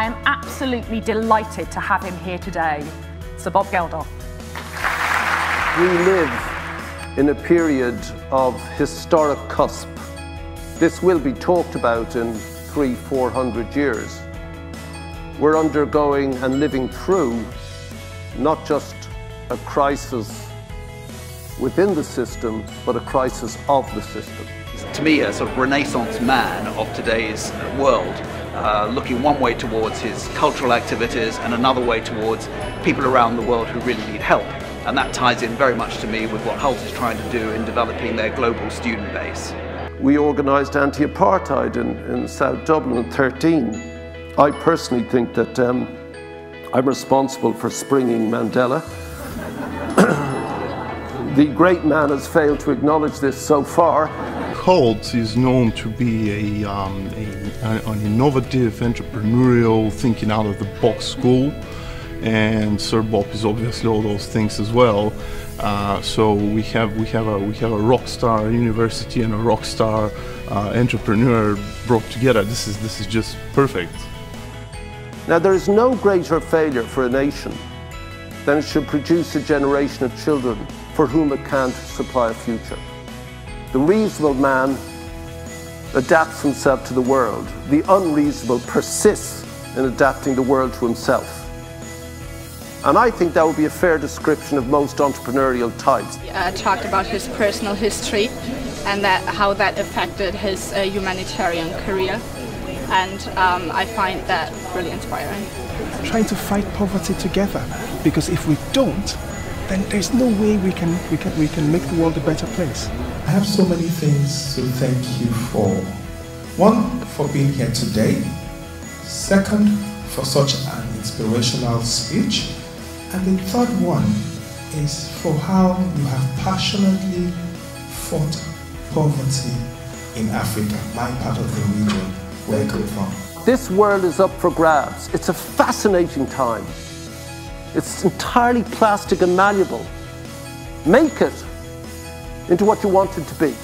I am absolutely delighted to have him here today. Sir Bob Geldof. We live in a period of historic cusp. This will be talked about in 300–400 years. We're undergoing and living through not just a crisis within the system, but a crisis of the system. To me, a sort of Renaissance man of today's world, looking one way towards his cultural activities and another way towards people around the world who really need help. And that ties in very much to me with what Hult is trying to do in developing their global student base. We organised anti-apartheid in South Dublin in 2013. I personally think that I'm responsible for springing Mandela. The great man has failed to acknowledge this so far. Hult is known to be an innovative, entrepreneurial, thinking out of the box school, and Sir Bob is obviously all those things as well. So we have a rock star university and a rock star entrepreneur brought together. This is just perfect. Now, there is no greater failure for a nation than it should produce a generation of children for whom it can't supply a future. The reasonable man adapts himself to the world. The unreasonable persists in adapting the world to himself. And I think that would be a fair description of most entrepreneurial types. Talked about his personal history and how that affected his humanitarian career. And I find that really inspiring. Trying to fight poverty together, because if we don't, then there's no way we can make the world a better place. I have so many things to thank you for. One, for being here today. Second, for such an inspirational speech. And the third one is for how you have passionately fought poverty in Africa, my part of the region where I come from. This world is up for grabs. It's a fascinating time. It's entirely plastic and malleable. Make it into what you want it to be.